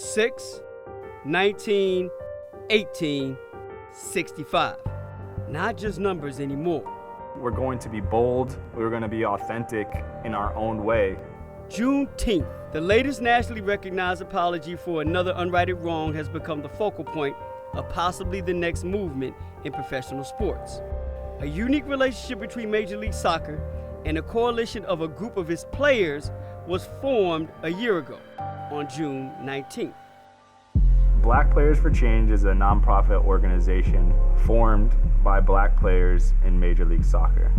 6, 19, 18, 65. Not just numbers anymore. We're going to be bold. We're going to be authentic in our own way. Juneteenth, the latest nationally recognized apology for another unrighted wrong, has become the focal point of possibly the next movement in professional sports. A unique relationship between Major League Soccer and a coalition of a group of its players was formed a year ago on June 19th. Black Players for Change is a nonprofit organization formed by black players in Major League Soccer.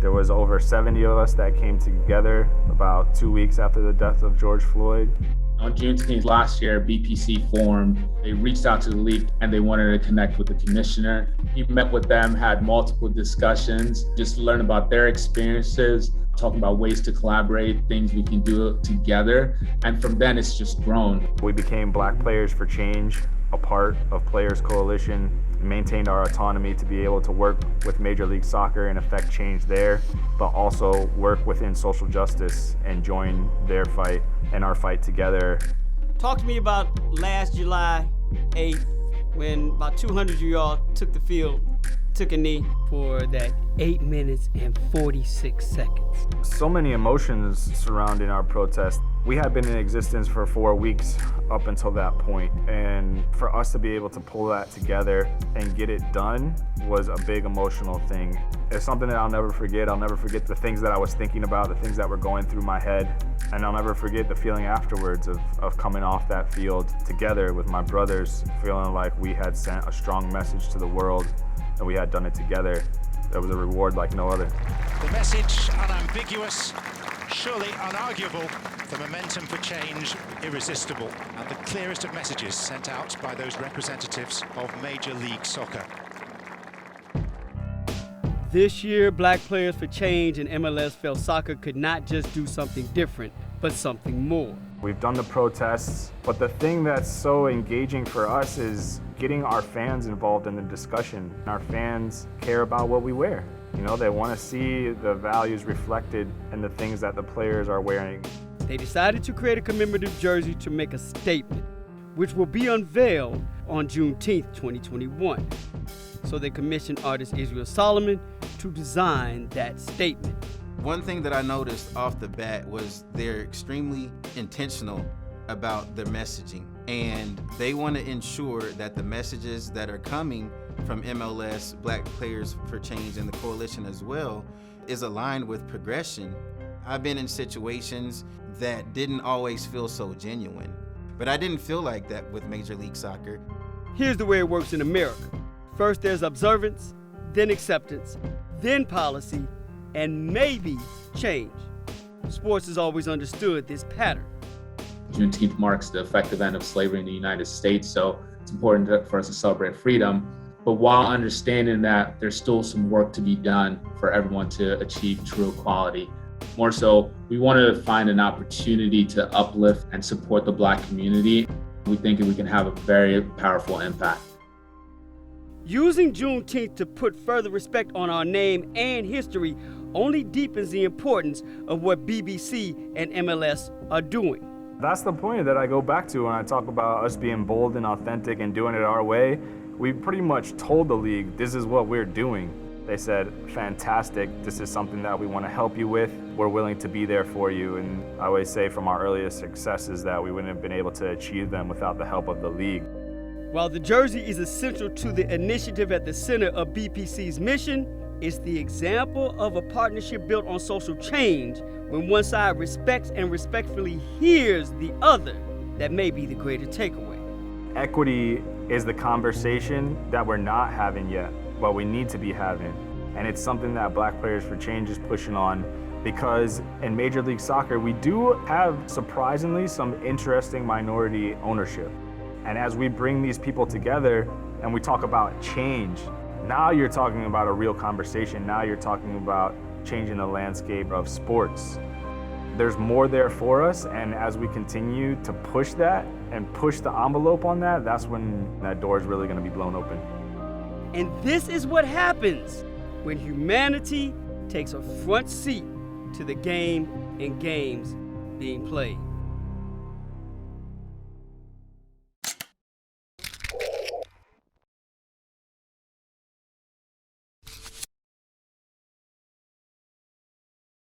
There was over 70 of us that came together about 2 weeks after the death of George Floyd. On Juneteenth last year, BPC formed. They reached out to the league and they wanted to connect with the commissioner. He met with them, had multiple discussions, just learn about their experiences, talking about ways to collaborate, things we can do together. And from then, it's just grown. We became Black Players for Change, a part of Players Coalition, maintained our autonomy to be able to work with Major League Soccer and affect change there, but also work within social justice and join their fight and our fight together. Talk to me about last July 8th, when about 200 of y'all took the field, took a knee for that 8 minutes and 46 seconds. So many emotions surrounding our protest. We had been in existence for 4 weeks up until that point, and for us to be able to pull that together and get it done was a big emotional thing. It's something that I'll never forget. I'll never forget the things that I was thinking about, the things that were going through my head, and I'll never forget the feeling afterwards of coming off that field together with my brothers, feeling like we had sent a strong message to the world and we had done it together. That was a reward like no other. The message unambiguous, surely unarguable, the momentum for change irresistible, and the clearest of messages sent out by those representatives of Major League Soccer. This year, Black Players for Change and MLS felt soccer could not just do something different, but something more. We've done the protests, but the thing that's so engaging for us is getting our fans involved in the discussion. Our fans care about what we wear. You know, they want to see the values reflected in the things that the players are wearing. They decided to create a commemorative jersey to make a statement, which will be unveiled on Juneteenth, 2021. So they commissioned artist Israel Solomon to design that statement. One thing that I noticed off the bat was they're extremely intentional about their messaging, and they want to ensure that the messages that are coming from MLS, Black Players for Change, and the coalition as well is aligned with progression. I've been in situations that didn't always feel so genuine, but I didn't feel like that with Major League Soccer. Here's the way it works in America. First there's observance, then acceptance, then policy, and maybe change. Sports has always understood this pattern. Juneteenth marks the effective end of slavery in the United States, so it's important for us to celebrate freedom. But while understanding that there's still some work to be done for everyone to achieve true equality, more so, we wanted to find an opportunity to uplift and support the Black community. We think we can have a very powerful impact. Using Juneteenth to put further respect on our name and history only deepens the importance of what BBC and MLS are doing. That's the point that I go back to when I talk about us being bold and authentic and doing it our way. We pretty much told the league, this is what we're doing. They said, fantastic, this is something that we want to help you with. We're willing to be there for you. And I always say from our earliest successes that we wouldn't have been able to achieve them without the help of the league. While the jersey is essential to the initiative at the center of BPC's mission, it's the example of a partnership built on social change when one side respects and respectfully hears the other that may be the greater takeaway. Equity is the conversation that we're not having yet, but we need to be having. And it's something that Black Players for Change is pushing on, because in Major League Soccer, we do have surprisingly some interesting minority ownership. And as we bring these people together and we talk about change, now you're talking about a real conversation. Now you're talking about changing the landscape of sports. There's more there for us, and as we continue to push that and push the envelope on that, that's when that door is really going to be blown open. And this is what happens when humanity takes a front seat to the game and games being played.